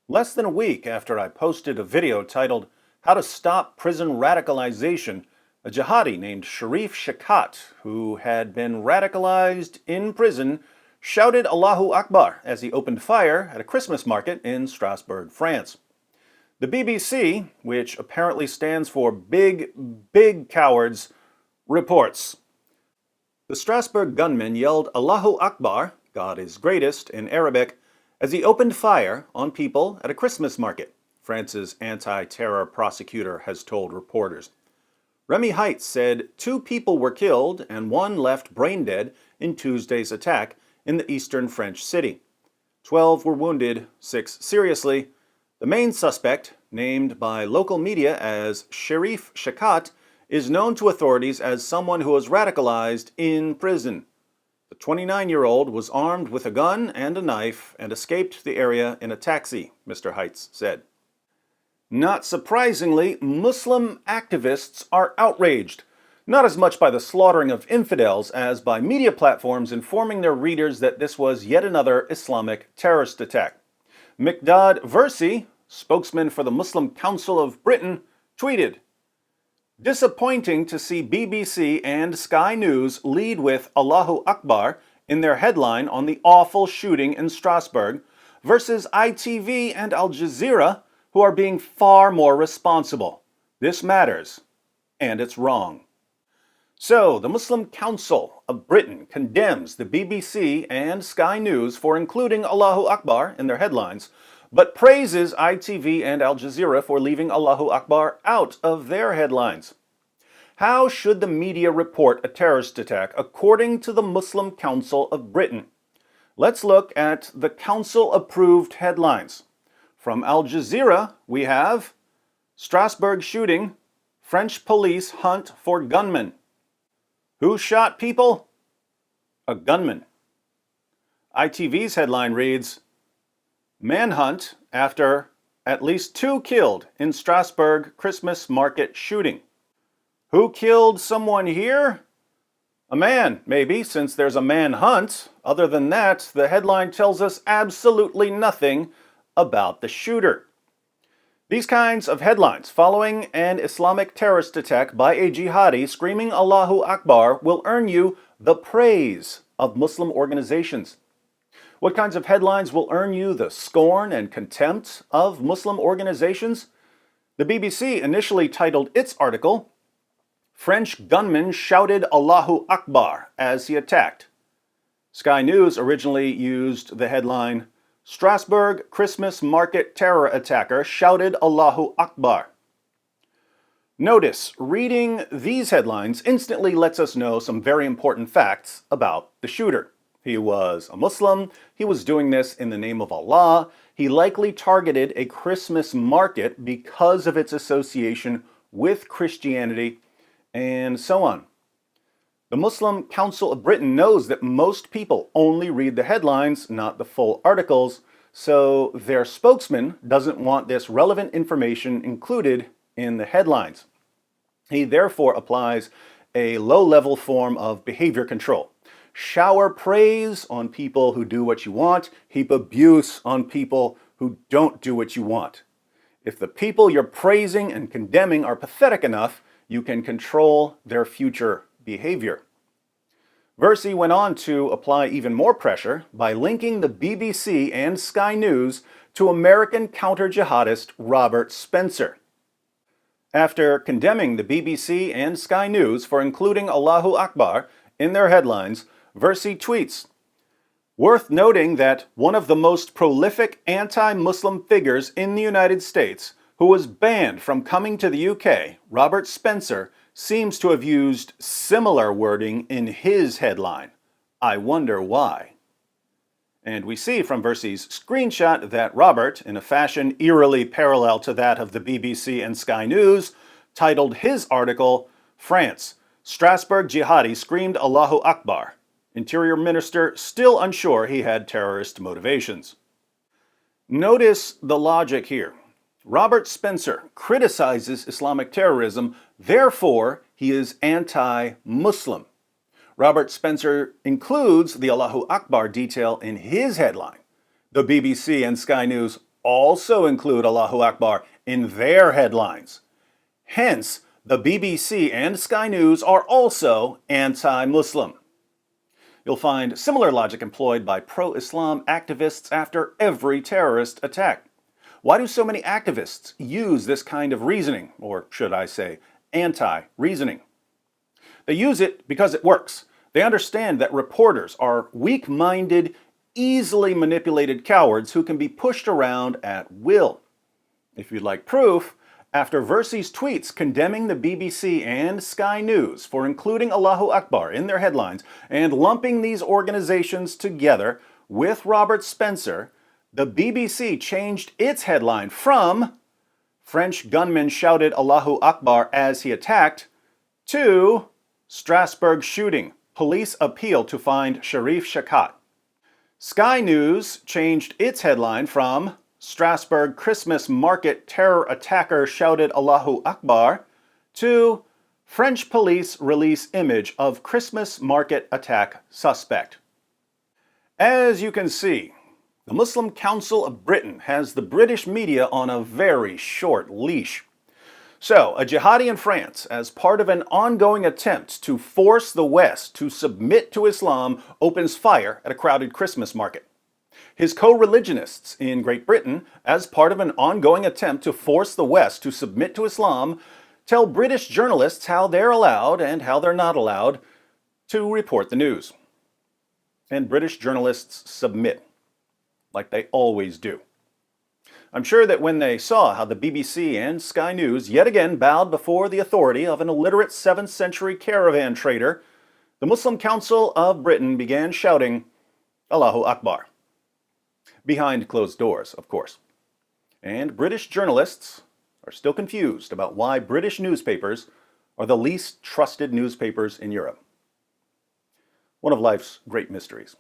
Less than a week after I posted a video titled How to Stop Prison Radicalization, a jihadi named Sharif Shakat, who had been radicalized in prison, shouted Allahu Akbar as he opened fire at a Christmas market in Strasbourg, France. The BBC, which apparently stands for Big, Big Cowards, reports. The Strasbourg gunman yelled Allahu Akbar, God is greatest, in Arabic, as he opened fire on people at a Christmas market, France's anti-terror prosecutor has told reporters. Remy Heitz said 2 people were killed and 1 left brain dead in Tuesday's attack in the eastern French city. 12 were wounded, 6 seriously. The main suspect, named by local media as Sharif Shakat, is known to authorities as someone who was radicalized in prison. The 29-year-old was armed with a gun and a knife and escaped the area in a taxi, Mr. Heitz said. Not surprisingly, Muslim activists are outraged, not as much by the slaughtering of infidels as by media platforms informing their readers that this was yet another Islamic terrorist attack. Miqdad Versi, spokesman for the Muslim Council of Britain, tweeted, "Disappointing to see BBC and Sky News lead with Allahu Akbar in their headline on the awful shooting in Strasbourg versus ITV and Al Jazeera, who are being far more responsible. This matters, and it's wrong." So, the Muslim Council of Britain condemns the BBC and Sky News for including Allahu Akbar in their headlines, but praises ITV and Al Jazeera for leaving Allahu Akbar out of their headlines. How should the media report a terrorist attack according to the Muslim Council of Britain? Let's look at the council-approved headlines. From Al Jazeera, we have Strasbourg shooting, French police hunt for gunman. Who shot people? A gunman. ITV's headline reads, Manhunt after at least 2 killed in Strasbourg Christmas market shooting. Who killed someone here? A man, maybe, since there's a manhunt. Other than that, the headline tells us absolutely nothing about the shooter. These kinds of headlines following an Islamic terrorist attack by a jihadi screaming Allahu Akbar will earn you the praise of Muslim organizations. What kinds of headlines will earn you the scorn and contempt of Muslim organizations? The BBC initially titled its article, French gunman shouted Allahu Akbar as he attacked. Sky News originally used the headline, Strasbourg Christmas market terror attacker shouted Allahu Akbar. Notice, reading these headlines instantly lets us know some very important facts about the shooter. He was a Muslim, he was doing this in the name of Allah, he likely targeted a Christmas market because of its association with Christianity, and so on. The Muslim Council of Britain knows that most people only read the headlines, not the full articles, so their spokesman doesn't want this relevant information included in the headlines. He therefore applies a low-level form of behavior control. Shower praise on people who do what you want, heap abuse on people who don't do what you want. If the people you're praising and condemning are pathetic enough, you can control their future behavior. Versi went on to apply even more pressure by linking the BBC and Sky News to American counter-jihadist Robert Spencer. After condemning the BBC and Sky News for including Allahu Akbar in their headlines, Versi tweets, worth noting that one of the most prolific anti-Muslim figures in the United States, who was banned from coming to the UK, Robert Spencer, seems to have used similar wording in his headline. I wonder why. And we see from Versi's screenshot that Robert, in a fashion eerily parallel to that of the BBC and Sky News, titled his article, France, Strasbourg jihadi screamed Allahu Akbar. Interior Minister still unsure he had terrorist motivations. Notice the logic here. Robert Spencer criticizes Islamic terrorism, therefore he is anti-Muslim. Robert Spencer includes the Allahu Akbar detail in his headline. The BBC and Sky News also include Allahu Akbar in their headlines. Hence, the BBC and Sky News are also anti-Muslim. You'll find similar logic employed by pro-Islam activists after every terrorist attack. Why do so many activists use this kind of reasoning, or should I say, anti-reasoning? They use it because it works. They understand that reporters are weak-minded, easily manipulated cowards who can be pushed around at will. If you'd like proof, after Versi's tweets condemning the BBC and Sky News for including Allahu Akbar in their headlines and lumping these organizations together with Robert Spencer, the BBC changed its headline from "French gunman shouted Allahu Akbar as he attacked" to "Strasbourg shooting. Police appeal to find Sharif Shakat." Sky News changed its headline from "Strasbourg Christmas market terror attacker shouted Allahu Akbar" to "French police release image of Christmas market attack suspect." As you can see, the Muslim Council of Britain has the British media on a very short leash. So, a jihadi in France, as part of an ongoing attempt to force the West to submit to Islam, opens fire at a crowded Christmas market. His co-religionists in Great Britain, as part of an ongoing attempt to force the West to submit to Islam, tell British journalists how they're allowed and how they're not allowed to report the news. And British journalists submit, like they always do. I'm sure that when they saw how the BBC and Sky News yet again bowed before the authority of an illiterate 7th century caravan trader, the Muslim Council of Britain began shouting, "Allahu Akbar." Behind closed doors, of course. And British journalists are still confused about why British newspapers are the least trusted newspapers in Europe. One of life's great mysteries.